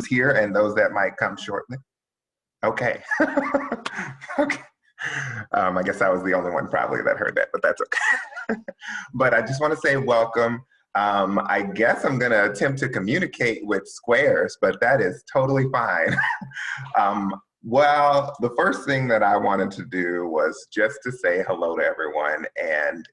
here and those that might come shortly. Okay. Okay. I guess I was the only one probably that heard that, but that's okay. But I just want to say welcome. I guess I'm going to attempt to communicate with squares, but that is totally fine. Well, the first thing that I wanted to do was just to say hello to everyone. And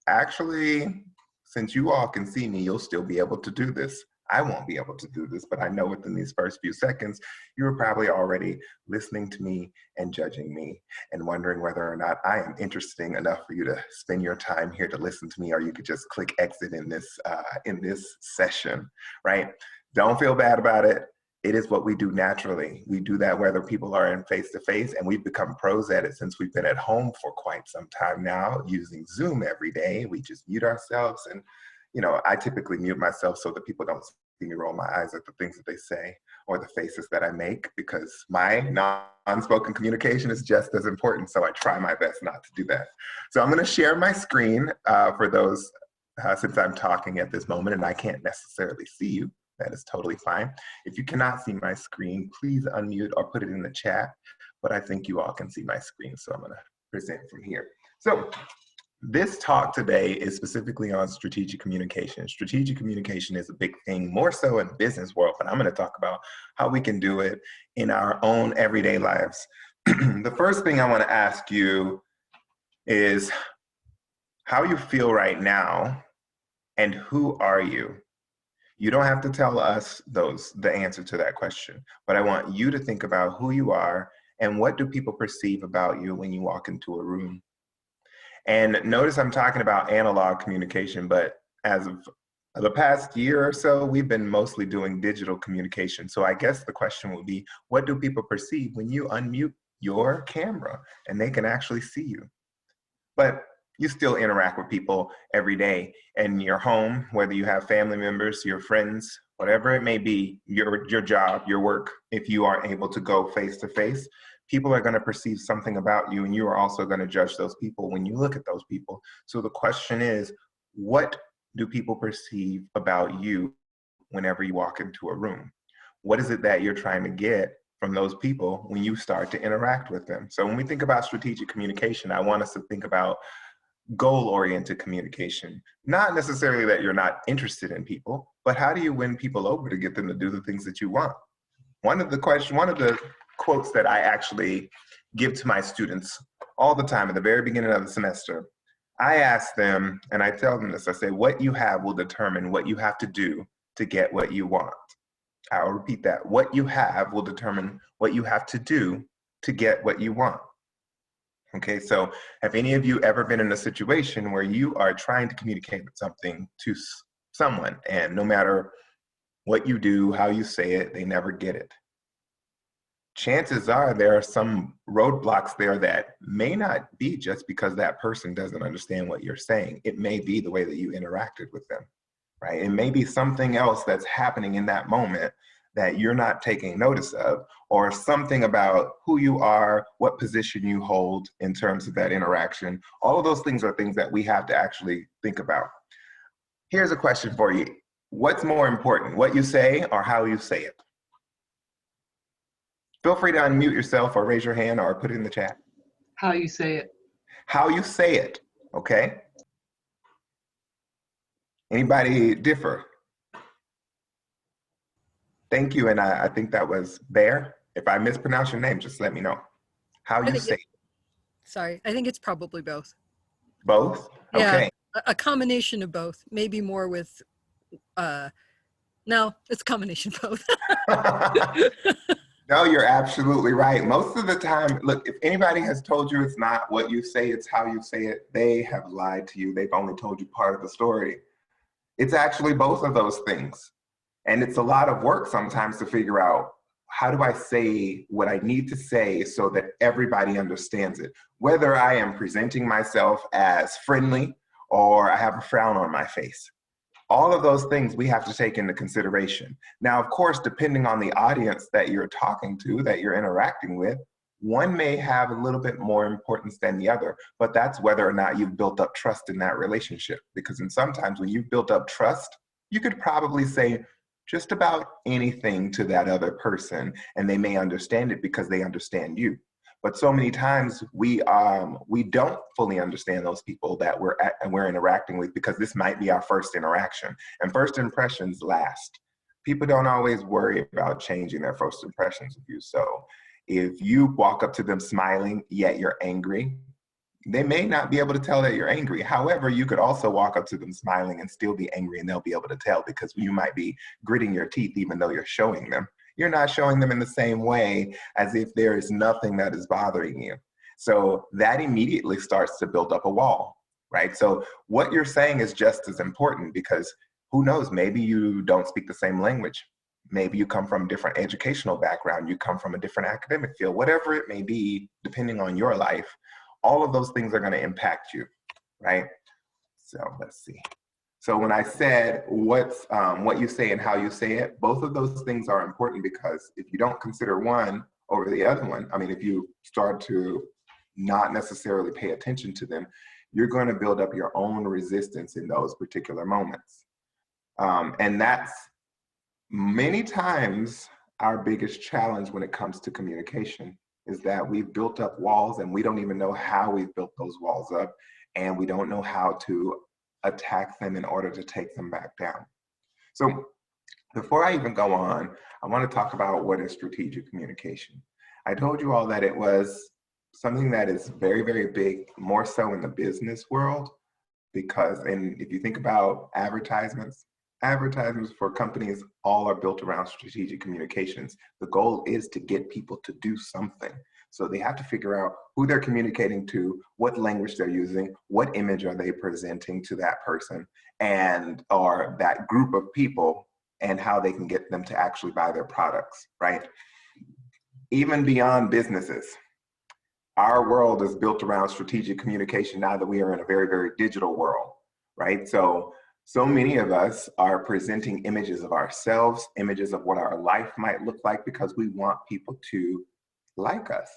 actually, since you all can see me, you'll still be able to do this. I won't be able to do this, but I know within these first few seconds, you were probably already listening to me and judging me and wondering whether or not I am interesting enough for you to spend your time here to listen to me, or you could just click exit in this session, right? Don't feel bad about it. It is what we do naturally. We do that whether people are in face-to-face, and we've become pros at it since we've been at home for quite some time now, using Zoom every day. We just mute ourselves, and I typically mute myself so that people don't see me roll my eyes at the things that they say or the faces that I make, because my non-spoken communication is just as important, so I try my best not to do that. So I'm gonna share my screen for those, since I'm talking at this moment and I can't necessarily see you. That is totally fine. If you cannot see my screen, please unmute or put it in the chat, but I think you all can see my screen, so I'm gonna present from here. So this talk today is specifically on strategic communication. Strategic communication is a big thing, more so in business world, but I'm gonna talk about how we can do it in our own everyday lives. The first thing I wanna ask you is how you feel right now and who are you? You don't have to tell us the answer to that question, but I want you to think about who you are and what do people perceive about you when you walk into a room. And notice I'm talking about analog communication, but as of the past year or so, we've been mostly doing digital communication. So I guess the question would be, what do people perceive when you unmute your camera and they can actually see you? But you still interact with people every day in your home, whether you have family members, your friends, whatever it may be, your job, your work. If you aren't able to go face to face, people are going to perceive something about you, and you are also going to judge those people when you look at those people. So the question is, what do people perceive about you whenever you walk into a room? What is it that you're trying to get from those people when you start to interact with them? So when we think about strategic communication, I want us to think about goal-oriented communication. Not necessarily that you're not interested in people, but how do you win people over to get them to do the things that you want? One of the quotes that I actually give to my students all the time at the very beginning of the semester, I ask them, and I tell them this, I say, what you have will determine what you have to do to get what you want. I'll repeat that. What you have will determine what you have to do to get what you want. Okay, so have any of you ever been in a situation where you are trying to communicate something to someone, and no matter what you do, how you say it, they never get it? Chances are there are some roadblocks there that may not be just because that person doesn't understand what you're saying. It may be the way that you interacted with them, right? It may be something else that's happening in that moment that you're not taking notice of, or something about who you are, what position you hold in terms of that interaction. All of those things are things that we have to actually think about. Here's a question for you. What's more important, what you say or how you say it? Feel free to unmute yourself or raise your hand or put it in the chat. How you say it. How you say it, okay? Anybody differ? Thank you, and I think that was Bear. If I mispronounce your name, just let me know. How you say it. Sorry, I think it's probably both. Both? Yeah, okay. A combination of both. Maybe more with, no, it's a combination of both. No, you're absolutely right. Most of the time, look, if anybody has told you it's not what you say, it's how you say it, they have lied to you. They've only told you part of the story. It's actually both of those things. And it's a lot of work sometimes to figure out, how do I say what I need to say so that everybody understands it? Whether I am presenting myself as friendly or I have a frown on my face. All of those things we have to take into consideration. Now, of course, depending on the audience that you're talking to, that you're interacting with, one may have a little bit more importance than the other, but that's whether or not you've built up trust in that relationship. Because sometimes when you've built up trust, you could probably say just about anything to that other person, and they may understand it because they understand you. But so many times we don't fully understand those people that we're interacting with, because this might be our first interaction, and first impressions last. People don't always worry about changing their first impressions of you. So if you walk up to them smiling, yet you're angry, they may not be able to tell that you're angry. However, you could also walk up to them smiling and still be angry, and they'll be able to tell, because you might be gritting your teeth even though you're showing them. You're not showing them in the same way as if there is nothing that is bothering you. So that immediately starts to build up a wall, right? So what you're saying is just as important, because who knows, maybe you don't speak the same language. Maybe you come from a different educational background. You come from a different academic field, whatever it may be, depending on your life. All of those things are going to impact you, right? So let's see. So when I said what you say and how you say it, both of those things are important, because if you don't consider one over the other one, I mean, if you start to not necessarily pay attention to them, you're going to build up your own resistance in those particular moments. And that's many times our biggest challenge when it comes to communication, is that we've built up walls and we don't even know how we've built those walls up, and we don't know how to attack them in order to take them back down. So before I even go on, I want to talk about what is strategic communication. I told you all that it was something that is very, very big, more so in the business world, because, and if you think about advertisements for companies all are built around strategic communications. The goal is to get people to do something. So they have to figure out who they're communicating to, what language they're using, what image are they presenting to that person or that group of people, and how they can get them to actually buy their products, right? Even beyond businesses, our world is built around strategic communication now that we are in a very, very digital world, right? So many of us are presenting images of ourselves, images of what our life might look like, because we want people to like us.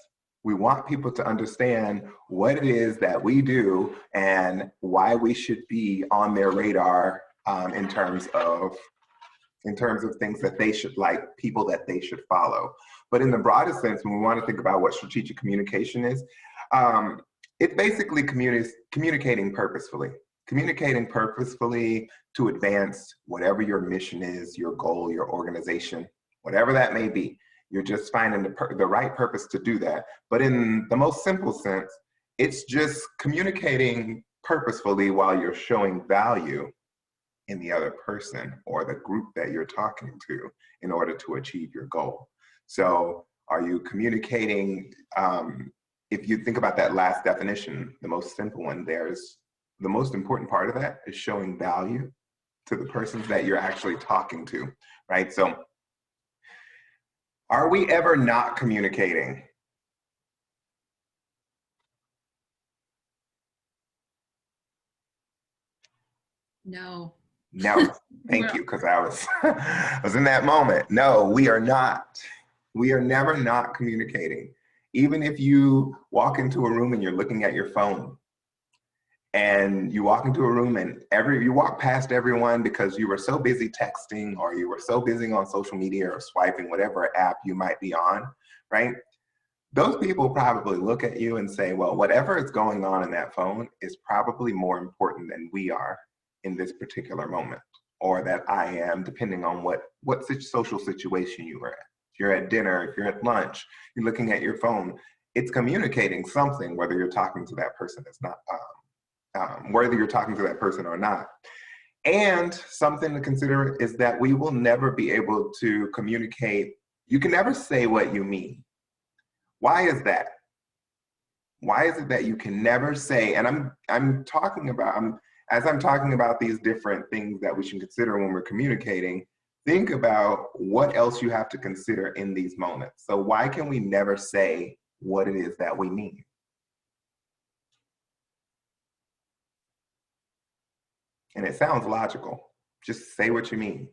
We want people to understand what it is that we do and why we should be on their radar in terms of things that they should like, people that they should follow. But in the broadest sense, when we want to think about what strategic communication is, it's basically communicating purposefully. Communicating purposefully to advance whatever your mission is, your goal, your organization, whatever that may be. You're just finding the right purpose to do that. But in the most simple sense, it's just communicating purposefully while you're showing value in the other person or the group that you're talking to in order to achieve your goal. So are you communicating, if you think about that last definition, the most simple one, the most important part of that is showing value to the persons that you're actually talking to, right? So are we ever not communicating? No. No, thank you, because I was in that moment. No, we are not. We are never not communicating. Even if you walk into a room and you're looking at your phone, and you walk into a room and you walk past everyone because you were so busy texting, or you were so busy on social media or swiping whatever app you might be on, right? Those people probably look at you and say, well, whatever is going on in that phone is probably more important than we are in this particular moment, or that I am, depending on what social situation you are at. If you're at dinner, if you're at lunch, you're looking at your phone, it's communicating something, whether you're talking to that person that's not, whether you're talking to that person or not. And something to consider is that we will never be able to communicate. You can never say what you mean. Why is that? Why is it that you can never say, and I'm talking about these different things that we should consider when we're communicating, think about what else you have to consider in these moments. So why can we never say what it is that we mean? And it sounds logical. Just say what you mean.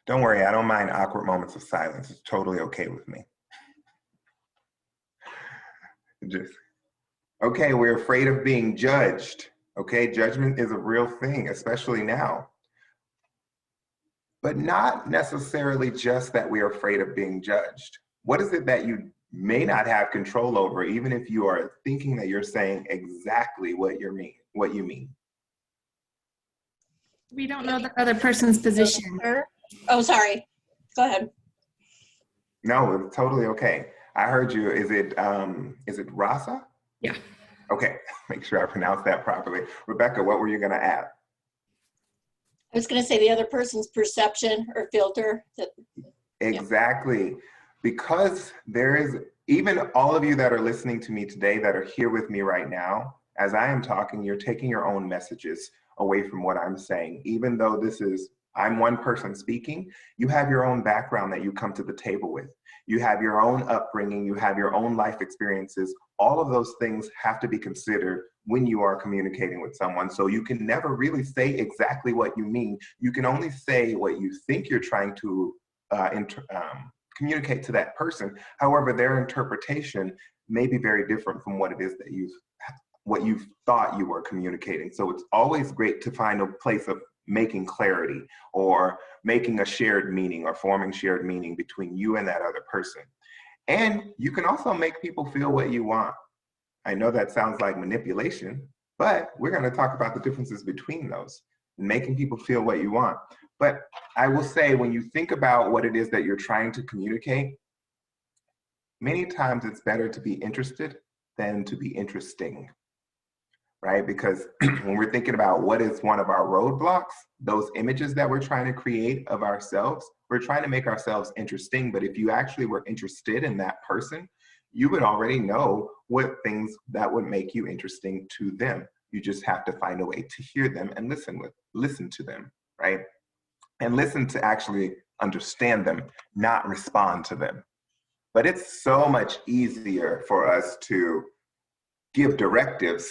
Don't worry, I don't mind awkward moments of silence. It's totally okay with me. Okay, we're afraid of being judged. Okay, judgment is a real thing, especially now. But not necessarily just that we are afraid of being judged. What is it that you may not have control over, even if you are thinking that you're saying exactly what you mean? We don't know the other person's position. Oh, sorry. Go ahead. No, it's totally okay. I heard you. Is it Rasa? Yeah. Okay, make sure I pronounce that properly. Rebecca, what were you going to add? I was going to say the other person's perception or filter. Exactly. Because there is, even all of you that are listening to me today that are here with me right now, as I am talking, you're taking your own messages away from what I'm saying. Even though I'm one person speaking, you have your own background that you come to the table with. You have your own upbringing, you have your own life experiences. All of those things have to be considered when you are communicating with someone. So you can never really say exactly what you mean. You can only say what you think you're trying to communicate to that person. However, their interpretation may be very different from what it is that what you thought you were communicating. So it's always great to find a place of making clarity or making a shared meaning or forming shared meaning between you and that other person. And you can also make people feel what you want. I know that sounds like manipulation, but we're going to talk about the differences between those, making people feel what you want. But I will say, when you think about what it is that you're trying to communicate, many times it's better to be interested than to be interesting, right? Because when we're thinking about what is one of our roadblocks, those images that we're trying to create of ourselves, we're trying to make ourselves interesting. But if you actually were interested in that person, you would already know what things that would make you interesting to them. You just have to find a way to hear them and listen to them, right? And listen to actually understand them, not respond to them. But it's so much easier for us to give directives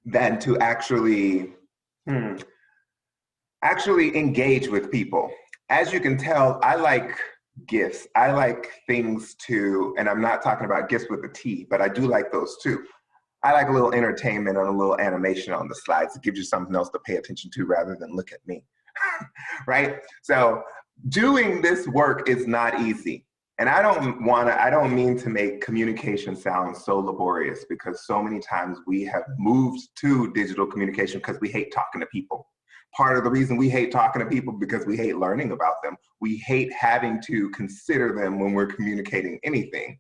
than to actually engage with people. As you can tell, I like gifts. I like things and I'm not talking about gifts with a T, but I do like those too. I like a little entertainment and a little animation on the slides. It gives you something else to pay attention to rather than look at me, right? So doing this work is not easy. And I don't mean to make communication sound so laborious, because so many times we have moved to digital communication because we hate talking to people. Part of the reason we hate talking to people because we hate learning about them. We hate having to consider them when we're communicating anything.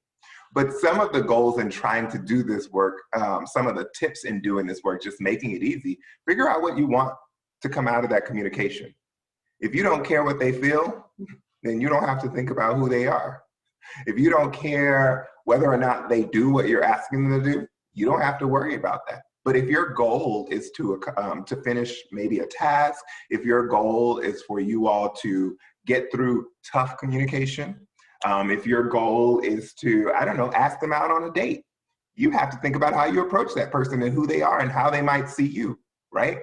But some of the goals in trying to do this work, some of the tips in doing this work, just making it easy, figure out what you want to come out of that communication. If you don't care what they feel, then you don't have to think about who they are. If you don't care whether or not they do what you're asking them to do, you don't have to worry about that. But if your goal is to finish maybe a task, if your goal is for you all to get through tough communication, if your goal is to, I don't know, ask them out on a date, you have to think about how you approach that person and who they are and how they might see you, right?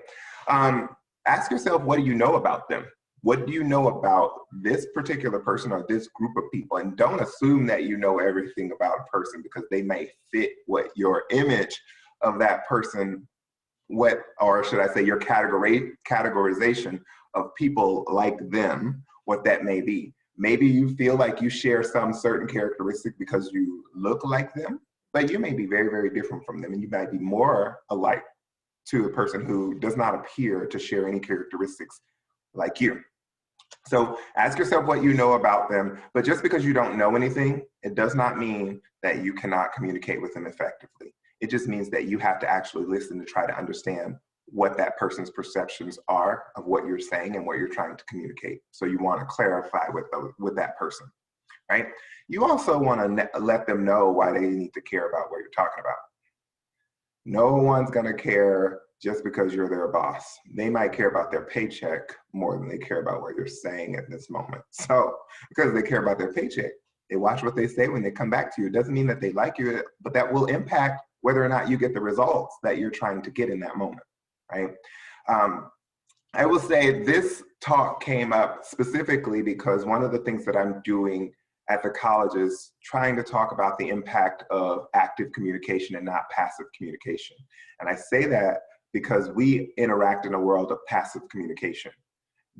Ask yourself, what do you know about them? What do you know about this particular person or this group of people? And don't assume that you know everything about a person, because they may fit what your image of that person, or should I say your categorization of people like them, what that may be. Maybe you feel like you share some certain characteristic because you look like them, but you may be very, very different from them, and you might be more alike to a person who does not appear to share any characteristics like you. So ask yourself what you know about them, but just because you don't know anything, it does not mean that you cannot communicate with them effectively. It just means that you have to actually listen to try to understand what that person's perceptions are of what you're saying and what you're trying to communicate. So you want to clarify with that person, right? You also want to let them know why they need to care about what you're talking about. No one's going to care just because you're their boss. They might care about their paycheck more than they care about what you're saying at this moment. So because they care about their paycheck, they watch what they say when they come back to you. It doesn't mean that they like you, but that will impact whether or not you get the results that you're trying to get in that moment, right? I will say this talk came up specifically because one of the things that I'm doing at the college is trying to talk about the impact of active communication and not passive communication. And I say that because we interact in a world of passive communication.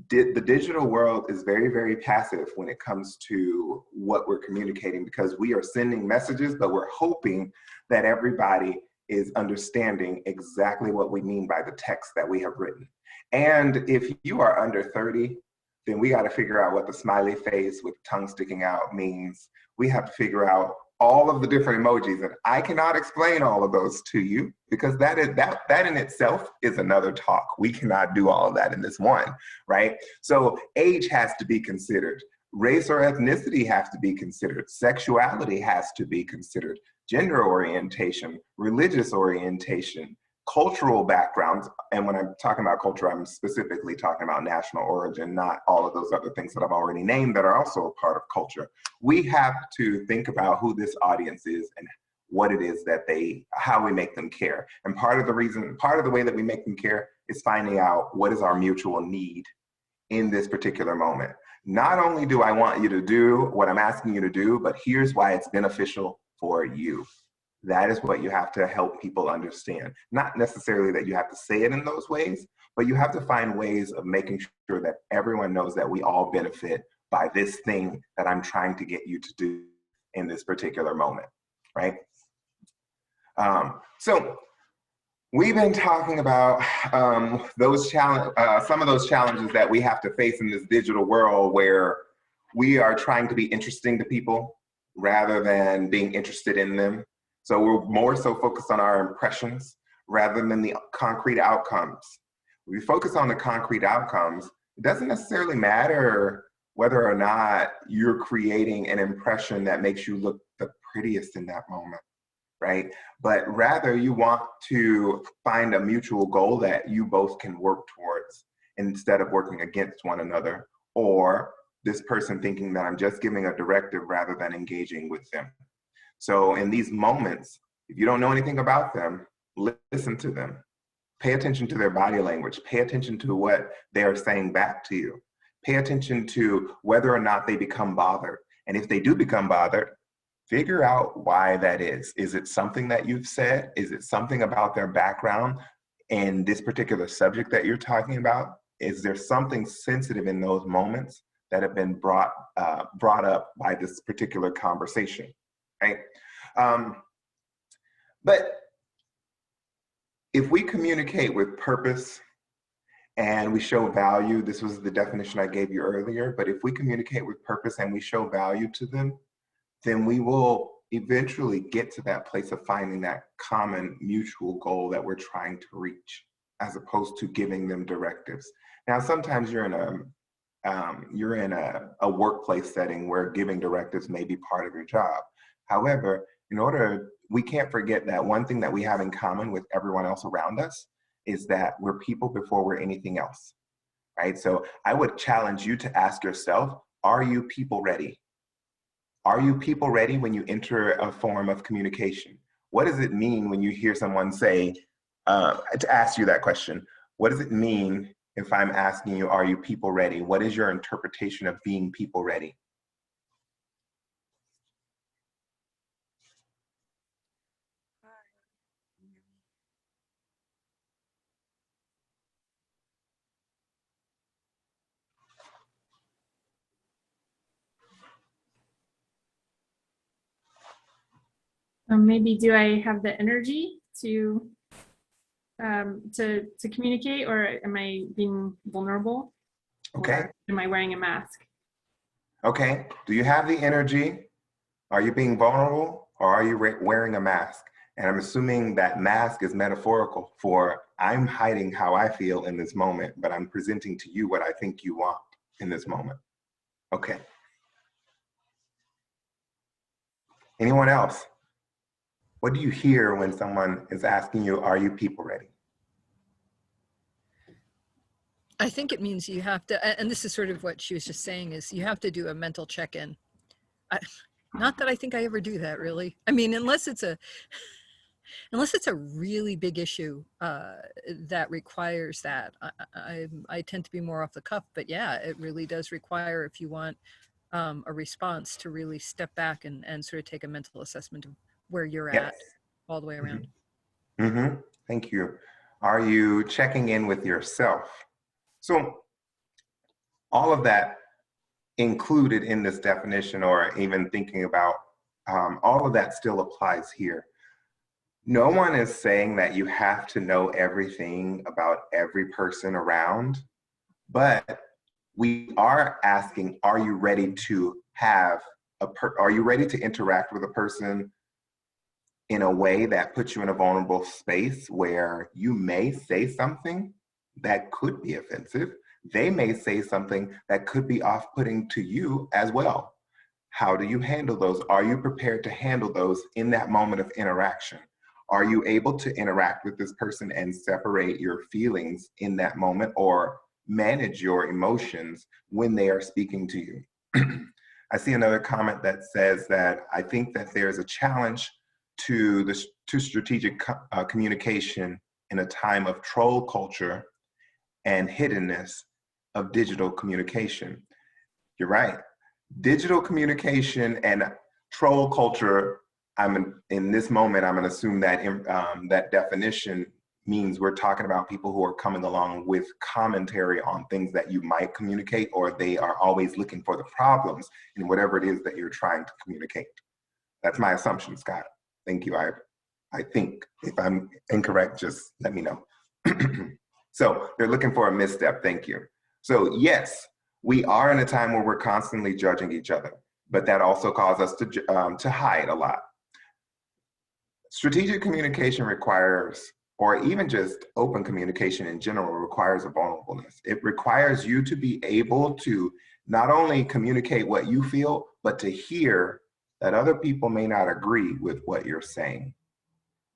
The digital world is very, very passive when it comes to what we're communicating, because we are sending messages, but we're hoping that everybody is understanding exactly what we mean by the text that we have written. And if you are under 30, then we got to figure out what the smiley face with tongue sticking out means. We have to figure out all of the different emojis, and I cannot explain all of those to you, because that in itself is another talk. We cannot do all of that in this one, right? So age has to be considered. Race or ethnicity has to be considered. Sexuality has to be considered. Gender orientation, religious orientation, cultural backgrounds. And when I'm talking about culture, I'm specifically talking about national origin, not all of those other things that I've already named that are also a part of culture. We have to think about who this audience is and what it is that how we make them care. And part of the way that we make them care is finding out what is our mutual need in this particular moment. Not only do I want you to do what I'm asking you to do, but here's why it's beneficial for you. That is what you have to help people understand. Not necessarily that you have to say it in those ways, but you have to find ways of making sure that everyone knows that we all benefit by this thing that I'm trying to get you to do in this particular moment, right? So we've been talking about some of those challenges that we have to face in this digital world, where we are trying to be interesting to people rather than being interested in them. So we're more so focused on our impressions rather than the concrete outcomes. When we focus on the concrete outcomes, it doesn't necessarily matter whether or not you're creating an impression that makes you look the prettiest in that moment, right? But rather you want to find a mutual goal that you both can work towards instead of working against one another, or this person thinking that I'm just giving a directive rather than engaging with them. So in these moments, if you don't know anything about them, listen to them. Pay attention to their body language. Pay attention to what they are saying back to you. Pay attention to whether or not they become bothered. And if they do become bothered, figure out why that is. Is it something that you've said? Is it something about their background and this particular subject that you're talking about? Is there something sensitive in those moments that have been brought up by this particular conversation? Right? But if we communicate with purpose and we show value, this was the definition I gave you earlier, but if we communicate with purpose and we show value to them, then we will eventually get to that place of finding that common mutual goal that we're trying to reach, as opposed to giving them directives. Now, sometimes you're in a workplace setting where giving directives may be part of your job. However, we can't forget that one thing that we have in common with everyone else around us is that we're people before we're anything else, right? So I would challenge you to ask yourself, are you people ready? Are you people ready when you enter a form of communication? What does it mean when you hear someone say, to ask you that question, what does it mean if I'm asking you, are you people ready? What is your interpretation of being people ready? Maybe do I have the energy to communicate, or am I being vulnerable? Okay. Or am I wearing a mask? Okay. Do you have the energy? Are you being vulnerable, or are you wearing a mask? And I'm assuming that mask is metaphorical for I'm hiding how I feel in this moment, but I'm presenting to you what I think you want in this moment. Okay. Anyone else? What do you hear when someone is asking you, are you people ready? I think it means you have to, and this is sort of what she was just saying, is you have to do a mental check-in. Not that I think I ever do that, really. I mean, unless it's a really big issue that requires that. I tend to be more off the cuff, but yeah, it really does require, if you want a response, to really step back and sort of take a mental assessment of where you're Yes. at all the way around. Mm-hmm. Thank you. Are you checking in with yourself? So all of that included in this definition, or even thinking about all of that still applies here. No one is saying that you have to know everything about every person around, but we are asking, are you ready to are you ready to interact with a person in a way that puts you in a vulnerable space where you may say something that could be offensive? They may say something that could be off-putting to you as well. How do you handle those? Are you prepared to handle those in that moment of interaction? Are you able to interact with this person and separate your feelings in that moment, or manage your emotions when they are speaking to you? I see another comment that says that I think that there's a challenge to strategic communication in a time of troll culture and hiddenness of digital communication. You're right. Digital communication and troll culture, in this moment, I'm going to assume that that definition means we're talking about people who are coming along with commentary on things that you might communicate, or they are always looking for the problems in whatever it is that you're trying to communicate. That's my assumption, Scott. Thank you. I think if I'm incorrect, just let me know. So they're looking for a misstep. Thank you. So yes, we are in a time where we're constantly judging each other, but that also causes us to hide a lot. Strategic communication requires, or even just open communication in general, requires a vulnerableness. It requires you to be able to not only communicate what you feel, but to hear that other people may not agree with what you're saying,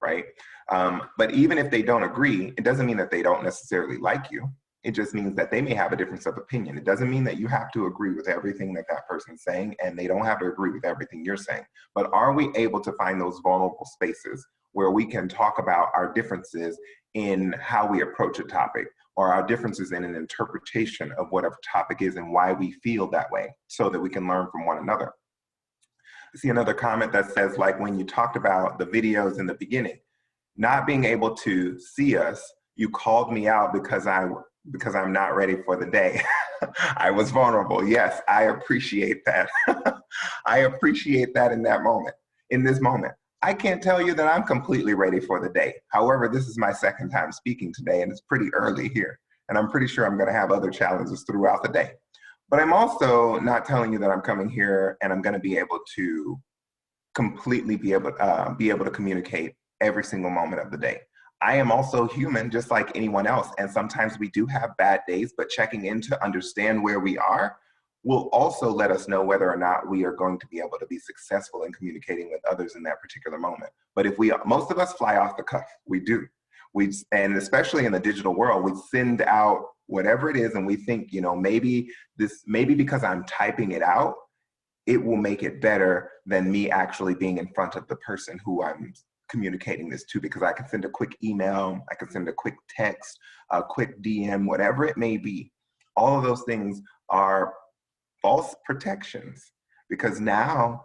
right? But even if they don't agree, it doesn't mean that they don't necessarily like you. It just means that they may have a difference of opinion. It doesn't mean that you have to agree with everything that that person's saying, and they don't have to agree with everything you're saying. But are we able to find those vulnerable spaces where we can talk about our differences in how we approach a topic, or our differences in an interpretation of whatever topic is and why we feel that way, so that we can learn from one another? I see another comment that says, like when you talked about the videos in the beginning, not being able to see us, you called me out because I'm not ready for the day. I was vulnerable. Yes, I appreciate that. I appreciate that in that moment, in this moment. I can't tell you that I'm completely ready for the day. However, this is my second time speaking today, and it's pretty early here. And I'm pretty sure I'm going to have other challenges throughout the day. But I'm also not telling you that I'm coming here and I'm going to be able to completely be able to communicate every single moment of the day. I am also human, just like anyone else. And sometimes we do have bad days, but checking in to understand where we are will also let us know whether or not we are going to be able to be successful in communicating with others in that particular moment. But if most of us fly off the cuff, we do. And especially in the digital world, we send out whatever it is and we think, maybe because I'm typing it out, it will make it better than me actually being in front of the person who I'm communicating this to, because I can send a quick email, I can send a quick text, a quick DM, whatever it may be. All of those things are false protections, because now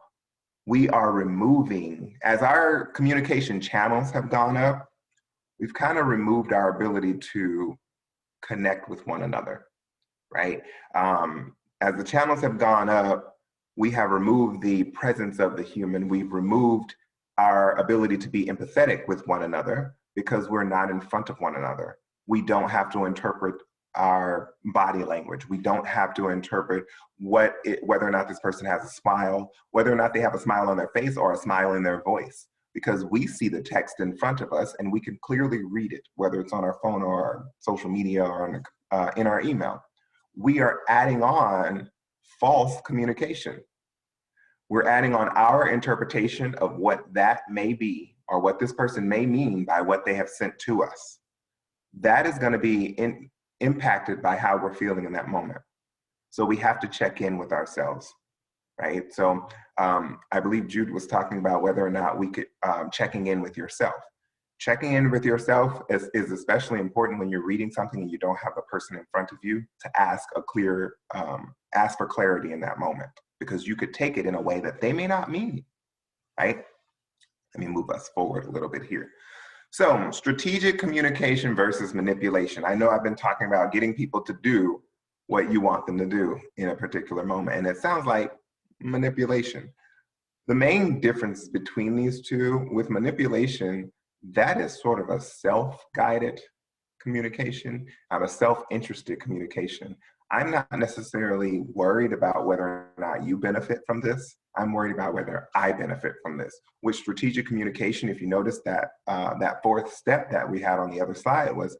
we are removing, as our communication channels have gone up, we've kind of removed our ability to connect with one another, right? As the channels have gone up, we have removed the presence of the human. We've removed our ability to be empathetic with one another because we're not in front of one another. We don't have to interpret our body language. We don't have to interpret whether or not this person has a smile, whether or not they have a smile on their face or a smile in their voice, because we see the text in front of us and we can clearly read it, whether it's on our phone or our social media or in our email. We are adding on false communication. We're adding on our interpretation of what that may be, or what this person may mean by what they have sent to us. That is going to be impacted by how we're feeling in that moment. So we have to check in with ourselves, right? So I believe Jude was talking about whether or not we could, checking in with yourself. Checking in with yourself is especially important when you're reading something and you don't have the person in front of you to ask for clarity in that moment, because you could take it in a way that they may not mean, right? Let me move us forward a little bit here. So strategic communication versus manipulation. I know I've been talking about getting people to do what you want them to do in a particular moment, and it sounds like manipulation. The main difference between these two, with manipulation, that is sort of a self-guided communication, a self-interested communication. I'm not necessarily worried about whether or not you benefit from this. I'm worried about whether I benefit from this. With strategic communication, if you notice that that fourth step that we had on the other slide was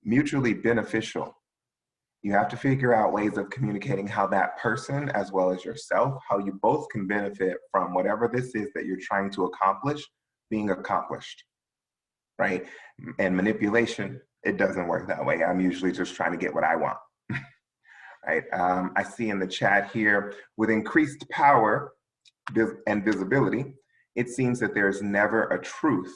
mutually beneficial. You have to figure out ways of communicating how that person, as well as yourself, how you both can benefit from whatever this is that you're trying to accomplish being accomplished, right? And manipulation, it doesn't work that way. I'm usually just trying to get what I want, right? I see in the chat here, with increased power and visibility, it seems that there's never a truth.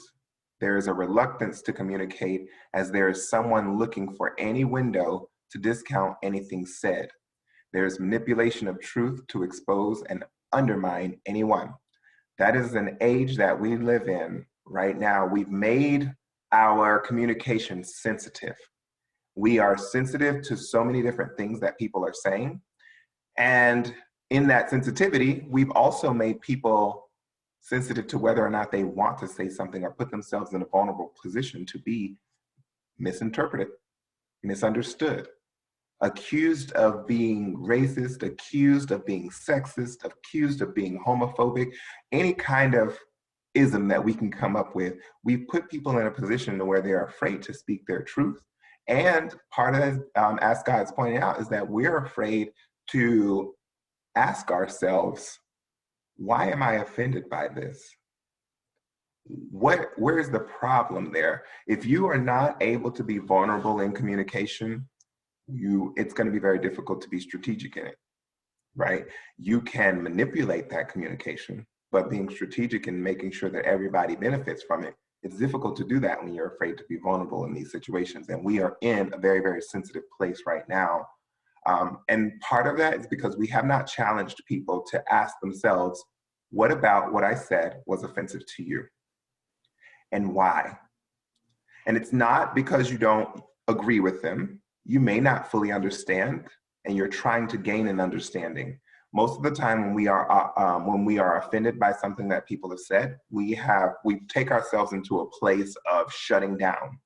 There is a reluctance to communicate, as there is someone looking for any window to discount anything said. There's manipulation of truth to expose and undermine anyone. That is an age that we live in right now. We've made our communication sensitive. We are sensitive to so many different things that people are saying. And in that sensitivity, we've also made people sensitive to whether or not they want to say something or put themselves in a vulnerable position to be misinterpreted, misunderstood, accused of being racist, accused of being sexist, accused of being homophobic, any kind of ism that we can come up with. We've put people in a position where they're afraid to speak their truth. And part of it, as Scott's pointing out, is that we're afraid to ask ourselves, why am I offended by this? Where's the problem there? If you are not able to be vulnerable in communication, it's going to be very difficult to be strategic in it, right? You can manipulate that communication, but being strategic and making sure that everybody benefits from it, it's difficult to do that when you're afraid to be vulnerable in these situations. And we are in a very, very sensitive place right now. And part of that is because we have not challenged people to ask themselves, what about what I said was offensive to you? And why? And it's not because you don't agree with them. You may not fully understand, and you're trying to gain an understanding. Most of the time when we are offended by something that people have said, we take ourselves into a place of shutting down.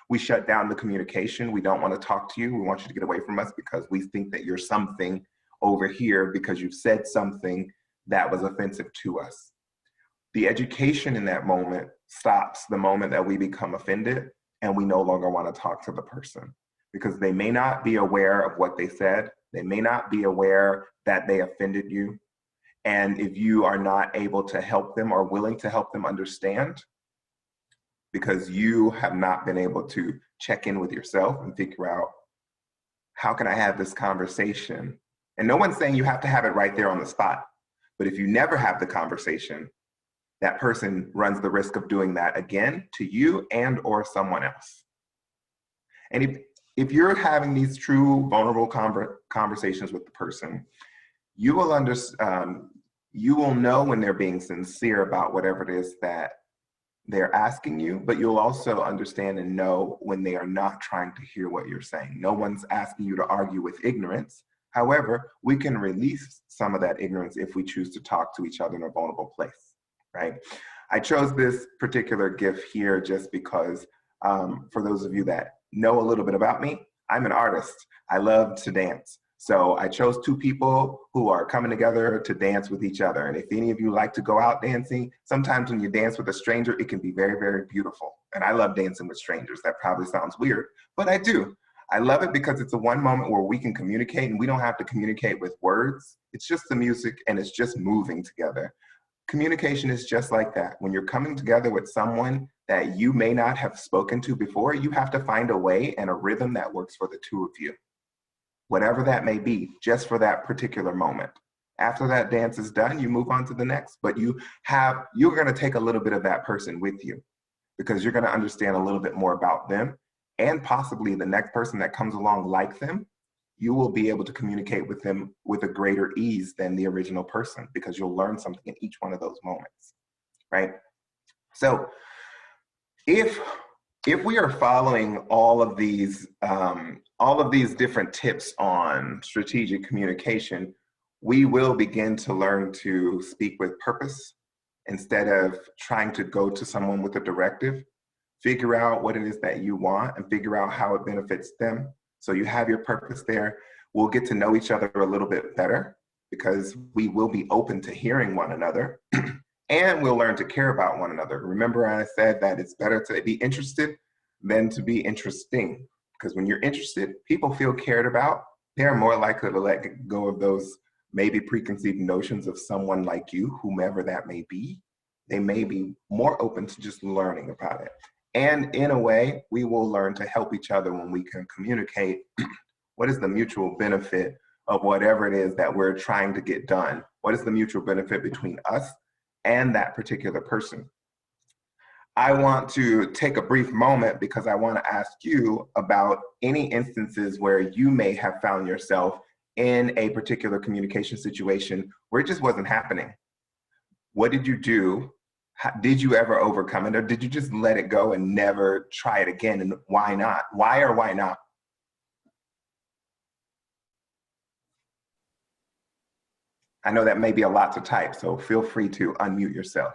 We shut down the communication. We don't want to talk to you. We want you to get away from us because we think that you're something over here because you've said something that was offensive to us. The education in that moment stops the moment that we become offended and we no longer want to talk to the person, because they may not be aware of what they said. They may not be aware that they offended you. And if you are not able to help them or willing to help them understand, because you have not been able to check in with yourself and figure out, how can I have this conversation? And no one's saying you have to have it right there on the spot. But if you never have the conversation, that person runs the risk of doing that again to you and or someone else. And if you're having these true vulnerable conversations with the person, you will know when they're being sincere about whatever it is that they're asking you, but you'll also understand and know when they are not trying to hear what you're saying. No one's asking you to argue with ignorance. However, we can release some of that ignorance if we choose to talk to each other in a vulnerable place, right? I chose this particular GIF here just because for those of you that know a little bit about me, I'm an artist. I love to dance. So I chose two people who are coming together to dance with each other. And if any of you like to go out dancing, sometimes when you dance with a stranger, it can be very, very beautiful. And I love dancing with strangers. That probably sounds weird, but I do. I love it because it's the one moment where we can communicate and we don't have to communicate with words. It's just the music and it's just moving together. Communication is just like that. When you're coming together with someone that you may not have spoken to before, you have to find a way and a rhythm that works for the two of you. Whatever that may be, just for that particular moment. After that dance is done, you move on to the next, but you're gonna take a little bit of that person with you because you're gonna understand a little bit more about them, and possibly the next person that comes along like them, you will be able to communicate with them with a greater ease than the original person because you'll learn something in each one of those moments, right? So if we are following all of these different tips on strategic communication, we will begin to learn to speak with purpose instead of trying to go to someone with a directive. Figure out what it is that you want and figure out how it benefits them. So you have your purpose there. We'll get to know each other a little bit better because we will be open to hearing one another and we'll learn to care about one another. Remember I said that it's better to be interested than to be interesting, because when you're interested, people feel cared about. They're more likely to let go of those maybe preconceived notions of someone like you, whomever that may be. They may be more open to just learning about it. And in a way, we will learn to help each other when we can communicate what is the mutual benefit of whatever it is that we're trying to get done. What is the mutual benefit between us and that particular person? I want to take a brief moment because I want to ask you about any instances where you may have found yourself in a particular communication situation where it just wasn't happening. What did you do? Did you ever overcome it, or did you just let it go and never try it again? And why not? Why or why not? I know that may be a lot to type, so feel free to unmute yourself.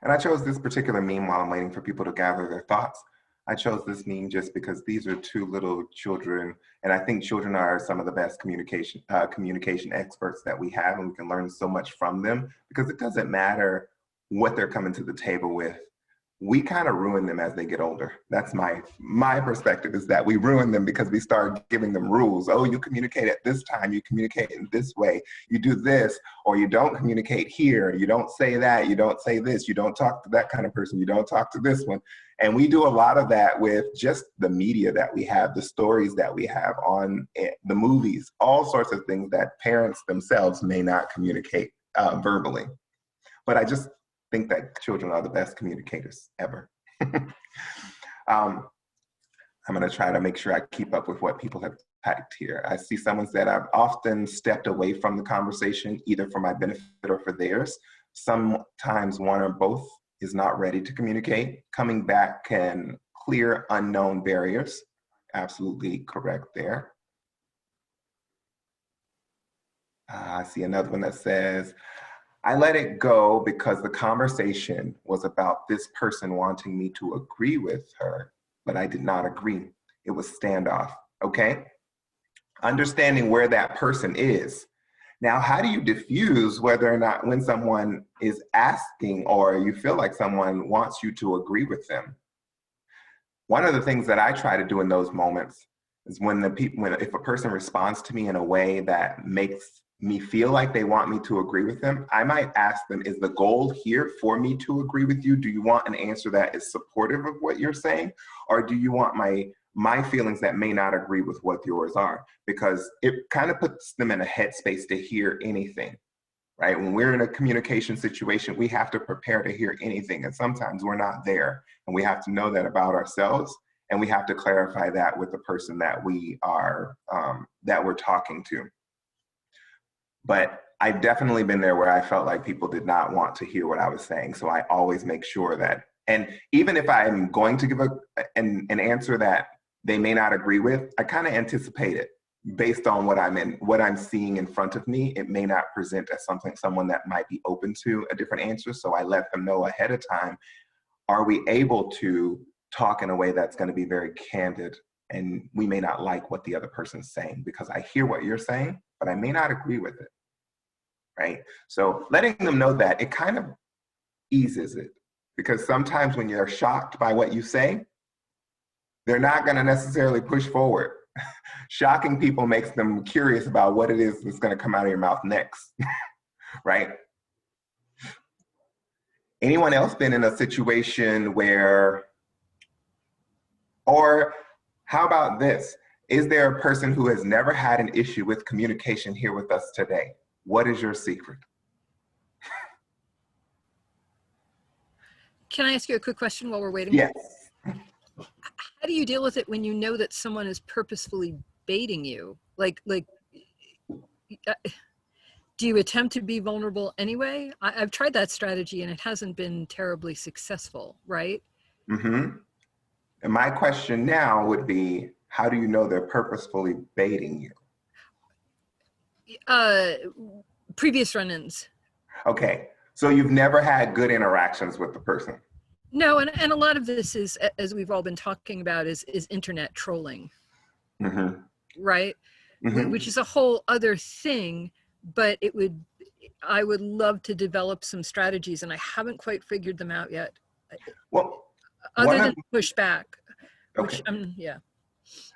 And I chose this particular meme while I'm waiting for people to gather their thoughts. I chose this meme just because these are two little children, and I think children are some of the best communication experts that we have, and we can learn so much from them because it doesn't matter what they're coming to the table with. We kind of ruin them as they get older. That's my perspective, is that we ruin them because we start giving them rules. Oh, you communicate at this time, you communicate in this way, you do this, or you don't communicate here, you don't say that, you don't say this, you don't talk to that kind of person, you don't talk to this one. And we do a lot of that with just the media that we have, the stories that we have on the movies, all sorts of things that parents themselves may not communicate verbally. But I just think that children are the best communicators ever. I'm going to try to make sure I keep up with what people have typed here. I see someone said, I've often stepped away from the conversation, either for my benefit or for theirs. Sometimes one or both is not ready to communicate. Coming back can clear unknown barriers. Absolutely correct there. I see another one that says, I let it go because the conversation was about this person wanting me to agree with her, but I did not agree. It was standoff, okay? Understanding where that person is. Now, how do you diffuse whether or not when someone is asking or you feel like someone wants you to agree with them? One of the things that I try to do in those moments is if a person responds to me in a way that makes me feel like they want me to agree with them, I might ask them, is the goal here for me to agree with you? Do you want an answer that is supportive of what you're saying? Or do you want my feelings that may not agree with what yours are? Because it kind of puts them in a headspace to hear anything, right? When we're in a communication situation, we have to prepare to hear anything. And sometimes we're not there. And we have to know that about ourselves. And we have to clarify that with the person that we're talking to. But I've definitely been there where I felt like people did not want to hear what I was saying. So I always make sure that, and even if I'm going to give an answer that they may not agree with, I kind of anticipate it based on what I'm seeing in front of me. It may not present as someone that might be open to a different answer. So I let them know ahead of time, are we able to talk in a way that's going to be very candid? And we may not like what the other person's saying because I hear what you're saying, but I may not agree with it, right? So letting them know that, it kind of eases it, because sometimes when you're shocked by what you say, they're not going to necessarily push forward. Shocking people makes them curious about what it is that's going to come out of your mouth next, right? Anyone else been in a situation where, or how about this? Is there a person who has never had an issue with communication here with us today? What is your secret? Can I ask you a quick question while we're waiting? Yes. How do you deal with it when you know that someone is purposefully baiting you? Do you attempt to be vulnerable anyway? I've tried that strategy and it hasn't been terribly successful, right? Mm-hmm. And my question now would be, how do you know they're purposefully baiting you? Previous run-ins. Okay, so you've never had good interactions with the person. No, and a lot of this is, as we've all been talking about, is internet trolling, Mm-hmm. right? Mm-hmm. Which is a whole other thing, but I would love to develop some strategies, and I haven't quite figured them out yet. Well, Other than push back, okay. which yeah.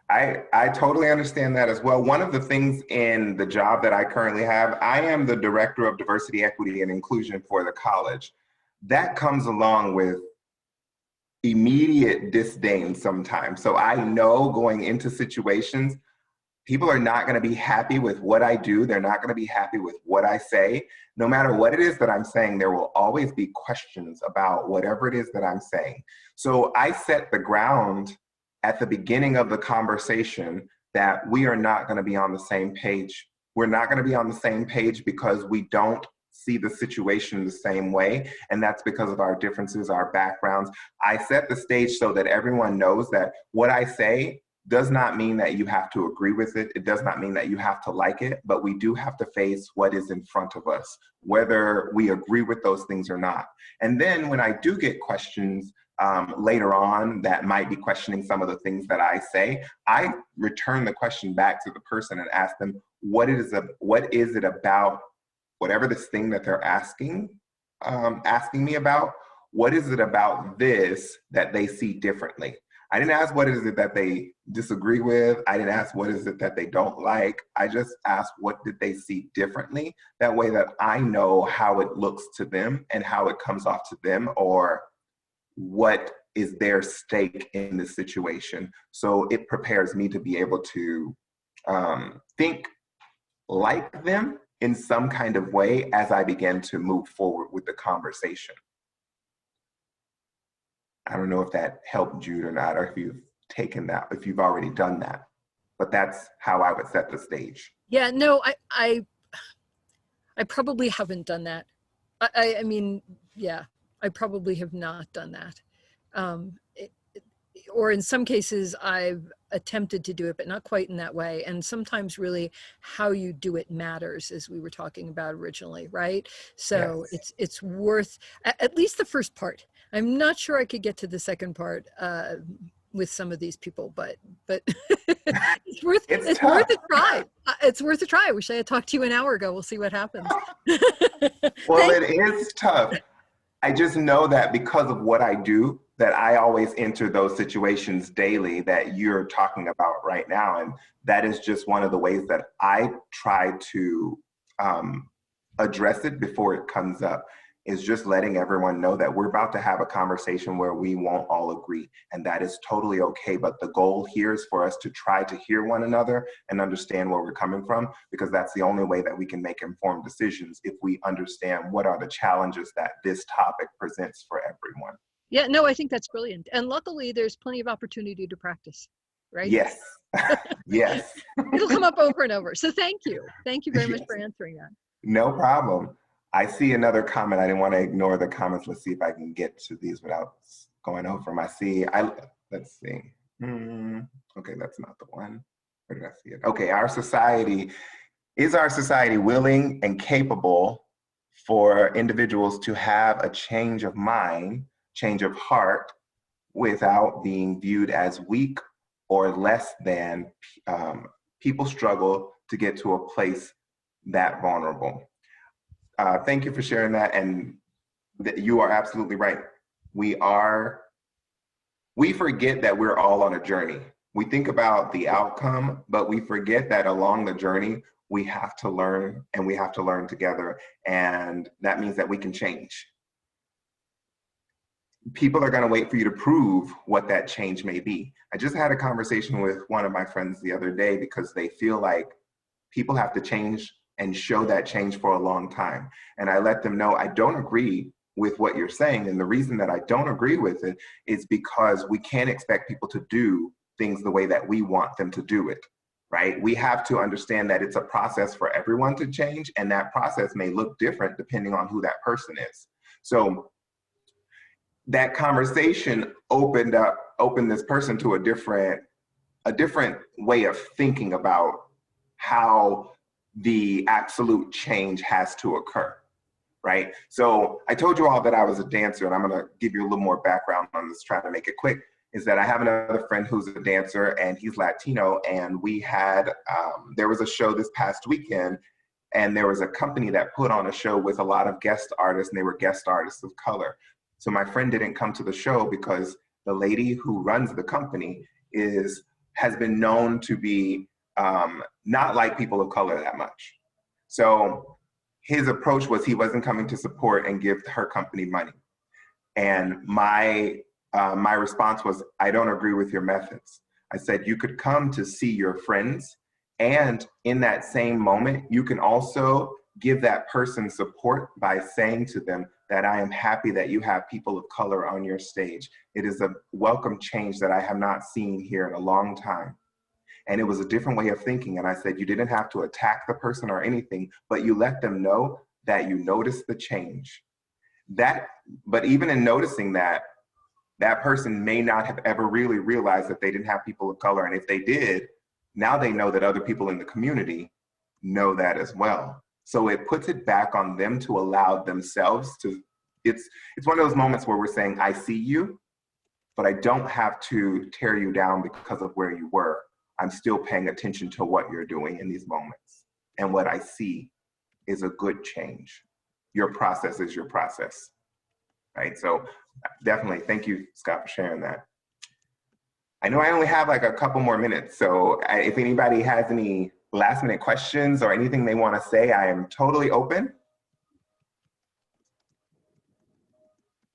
I totally understand that as well. One of the things in the job that I currently have, I am the Director of Diversity, Equity, and Inclusion for the college. That comes along with immediate disdain sometimes. So I know going into situations, people are not going to be happy with what I do. They're not going to be happy with what I say. No matter what it is that I'm saying, there will always be questions about whatever it is that I'm saying. So I set the ground at the beginning of the conversation that we are not going to be on the same page. We're not going to be on the same page because we don't see the situation the same way. And that's because of our differences, our backgrounds. I set the stage so that everyone knows that what I say does not mean that you have to agree with it. It does not mean that you have to like it, but we do have to face what is in front of us, whether we agree with those things or not. And then when I do get questions later on that might be questioning some of the things that I say, I return the question back to the person and ask them, what is it about whatever this thing that they're asking me about, what is it about this that they see differently? I didn't ask what is it that they disagree with. I didn't ask what is it that they don't like. I just asked what did they see differently? That way that I know how it looks to them and how it comes off to them, or what is their stake in the situation. So it prepares me to be able to think like them in some kind of way as I begin to move forward with the conversation. I don't know if that helped Jude or not, or if you've taken that, if you've already done that, but that's how I would set the stage. Yeah, no, I probably haven't done that. I mean, yeah, I probably have not done that. Or in some cases I've attempted to do it, but not quite in that way. And sometimes really how you do it matters, as we were talking about originally, right? So Yes. it's worth, at least the first part. I'm not sure I could get to the second part with some of these people, but it's worth It's worth a try. It's worth a try. I wish I had talked to you an hour ago. We'll see what happens. Well, it is tough. I just know that because of what I do, that I always enter those situations daily that you're talking about right now. And that is just one of the ways that I try to address it before it comes up, is just letting everyone know that we're about to have a conversation where we won't all agree. And that is totally okay. But the goal here is for us to try to hear one another and understand where we're coming from, because that's the only way that we can make informed decisions, if we understand what are the challenges that this topic presents for everyone. Yeah, no, I think that's brilliant. And luckily there's plenty of opportunity to practice, right? Yes, yes. It'll come up over and over. So thank you. Thank you very much for answering that. No problem. I see another comment. I didn't want to ignore the comments. Let's see if I can get to these without going over them. Let's see. Okay, that's not the one. Where did I see it? Okay, is our society willing and capable for individuals to have a change of mind, change of heart, without being viewed as weak or less than? People struggle to get to a place that vulnerable. Thank you for sharing that, and you are absolutely right. We forget that we're all on a journey. We think about the outcome, but we forget that along the journey, we have to learn, and we have to learn together, and that means that we can change. People are going to wait for you to prove what that change may be. I just had a conversation with one of my friends the other day because they feel like people have to change and show that change for a long time. And I let them know I don't agree with what you're saying. And the reason that I don't agree with it is because we can't expect people to do things the way that we want them to do it, right? We have to understand that it's a process for everyone to change, and that process may look different depending on who that person is. So that conversation opened this person to a different way of thinking about how the absolute change has to occur, right? So I told you all that I was a dancer, and I'm gonna give you a little more background on this, trying to make it quick, is that I have another friend who's a dancer, and he's Latino, and we had, there was a show this past weekend, and there was a company that put on a show with a lot of guest artists, and they were guest artists of color. So my friend didn't come to the show because the lady who runs the company has been known to be not like people of color that much. So his approach was he wasn't coming to support and give her company money. And my response was, I don't agree with your methods. I said, you could come to see your friends, and in that same moment, you can also give that person support by saying to them that I am happy that you have people of color on your stage. It is a welcome change that I have not seen here in a long time. And it was a different way of thinking. And I said, you didn't have to attack the person or anything, but you let them know that you noticed the change. But even in noticing that, that person may not have ever really realized that they didn't have people of color. And if they did, now they know that other people in the community know that as well. So it puts it back on them to allow themselves to, it's one of those moments where we're saying, I see you, but I don't have to tear you down because of where you were. I'm still paying attention to what you're doing in these moments. And what I see is a good change. Your process is your process, right? So definitely, thank you, Scott, for sharing that. I know I only have like a couple more minutes, so if anybody has any last minute questions or anything they want to say, I am totally open.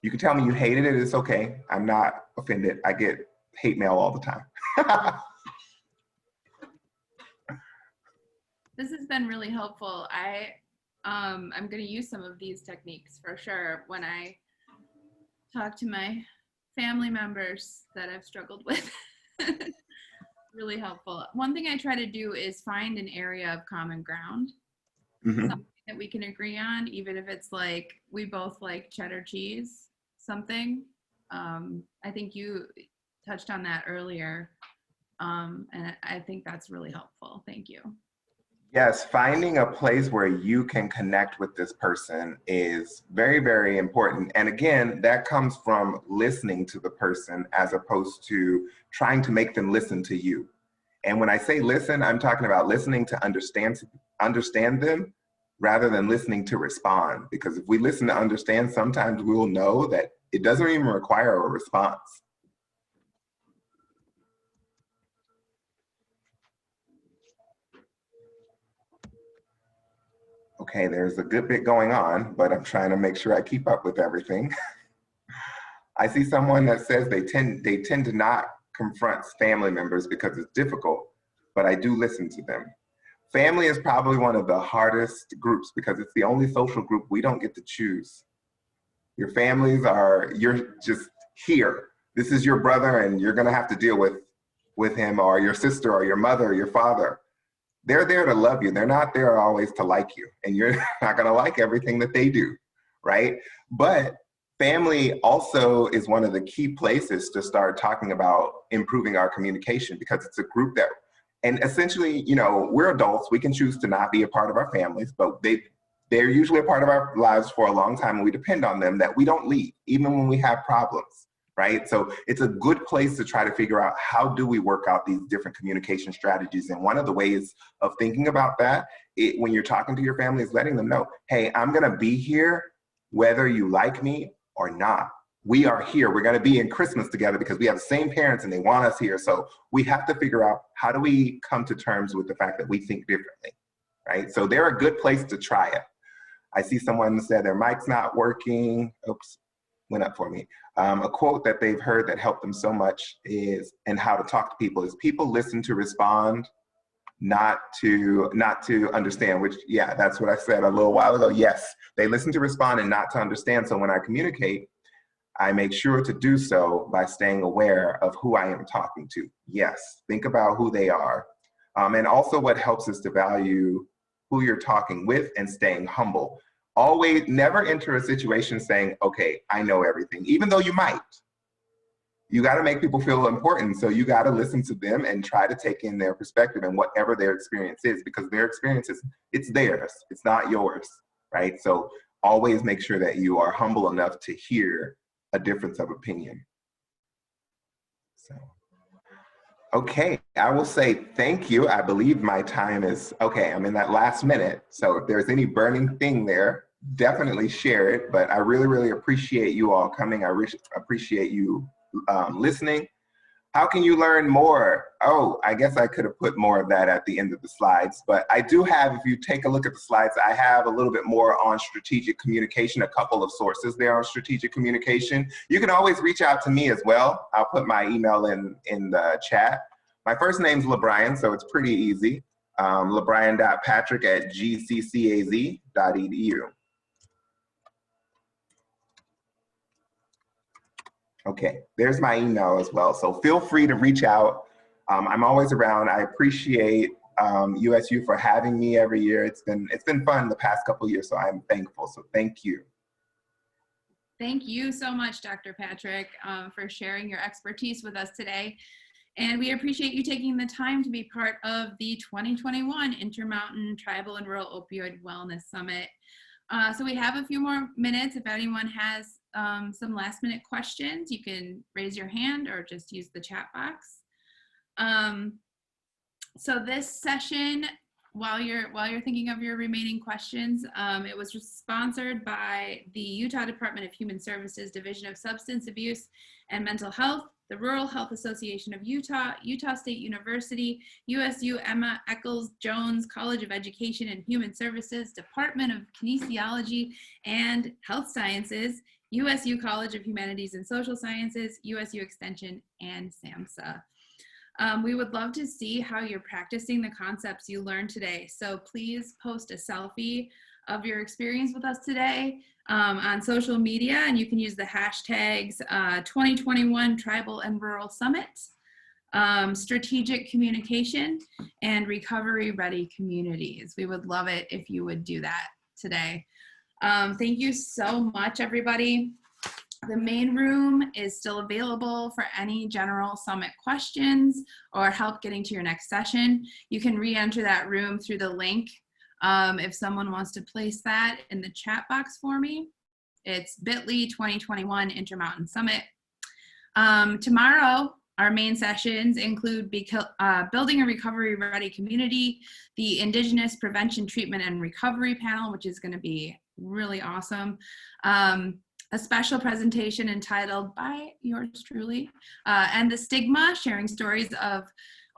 You can tell me you hated it, it's okay. I'm not offended. I get hate mail all the time. This has been really helpful. I'm going to use some of these techniques for sure when I talk to my family members that I've struggled with. Really helpful. One thing I try to do is find an area of common ground, something that we can agree on, even if it's like we both like cheddar cheese, something. I think you touched on that earlier, and I think that's really helpful. Thank you. Yes, finding a place where you can connect with this person is very, very important. And again, that comes from listening to the person as opposed to trying to make them listen to you. And when I say listen, I'm talking about listening to understand them rather than listening to respond. Because if we listen to understand, sometimes we will know that it doesn't even require a response. Okay, there's a good bit going on, but I'm trying to make sure I keep up with everything. I see someone that says they tend to not confront family members because it's difficult, but I do listen to them. Family is probably one of the hardest groups because it's the only social group we don't get to choose. Your families you're just here. This is your brother and you're gonna have to deal with him, or your sister or your mother or your father. They're there to love you. They're not there always to like you, and you're not gonna like everything that they do, right? But family also is one of the key places to start talking about improving our communication, because it's a group that, and essentially, you know, we're adults, we can choose to not be a part of our families, but they're usually a part of our lives for a long time, and we depend on them, that we don't leave, even when we have problems. Right? So it's a good place to try to figure out, how do we work out these different communication strategies? And one of the ways of thinking about that, when you're talking to your family, is letting them know, hey, I'm gonna be here whether you like me or not. We are here, we're gonna be in Christmas together because we have the same parents and they want us here. So we have to figure out, how do we come to terms with the fact that we think differently, right? So they're a good place to try it. I see someone said their mic's not working. Oops, went up for me. A quote that they've heard that helped them so much is, and how to talk to people, is people listen to respond, not to understand, which, yeah, that's what I said a little while ago. Yes, they listen to respond and not to understand. So when I communicate, I make sure to do so by staying aware of who I am talking to. Yes, think about who they are. And also what helps is to value who you're talking with and staying humble. Always, never enter a situation saying, okay, I know everything, even though you might. You got to make people feel important. So you got to listen to them and try to take in their perspective and whatever their experience is, because their experience is, it's theirs, it's not yours, right? So always make sure that you are humble enough to hear a difference of opinion. So, okay, I will say thank you. I believe my time is, okay, I'm in that last minute. So if there's any burning thing there, definitely share it. But I really, really appreciate you all coming. I appreciate you listening. How can you learn more? Oh, I guess I could have put more of that at the end of the slides, but I do have, if you take a look at the slides, I have a little bit more on strategic communication, a couple of sources there on strategic communication. You can always reach out to me as well. I'll put my email in the chat. My first name's LeBrian, so it's pretty easy. lebrian.patrick@gccaz.edu. Okay, there's my email as well. So feel free to reach out. I'm always around. I appreciate USU for having me every year. It's been fun the past couple of years, so I'm thankful. So thank you. Thank you so much, Dr. Patrick, for sharing your expertise with us today. And we appreciate you taking the time to be part of the 2021 Intermountain Tribal and Rural Opioid Wellness Summit. So we have a few more minutes. If anyone has some last minute questions, you can raise your hand or just use the chat box. So this session, while you're thinking of your remaining questions, it was sponsored by the Utah Department of Human Services Division of Substance Abuse and Mental Health, the Rural Health Association of Utah, Utah State University, USU Emma Eccles Jones College of Education and Human Services, Department of Kinesiology and Health Sciences, USU College of Humanities and Social Sciences, USU Extension, and SAMHSA. We would love to see how you're practicing the concepts you learned today. So please post a selfie of your experience with us today on social media, and you can use the hashtags 2021 Tribal and Rural Summit, strategic communication, and recovery ready communities. We would love it if you would do that today. Thank you so much, everybody. The main room is still available for any general summit questions or help getting to your next session. You can re-enter that room through the link. If someone wants to place that in the chat box for me, it's bit.ly 2021 Intermountain Summit. Tomorrow, our main sessions include building a recovery ready community, the Indigenous Prevention, Treatment, and Recovery panel, which is going to be really awesome. A special presentation entitled by yours truly, and the stigma, sharing stories of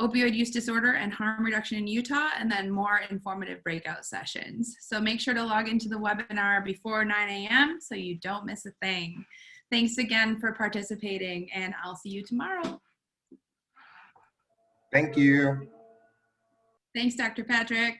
opioid use disorder and harm reduction in Utah, and then more informative breakout sessions. So make sure to log into the webinar before 9 a.m. so you don't miss a thing. Thanks again for participating, and I'll see you tomorrow. Thank you. Thanks, Dr. Patrick.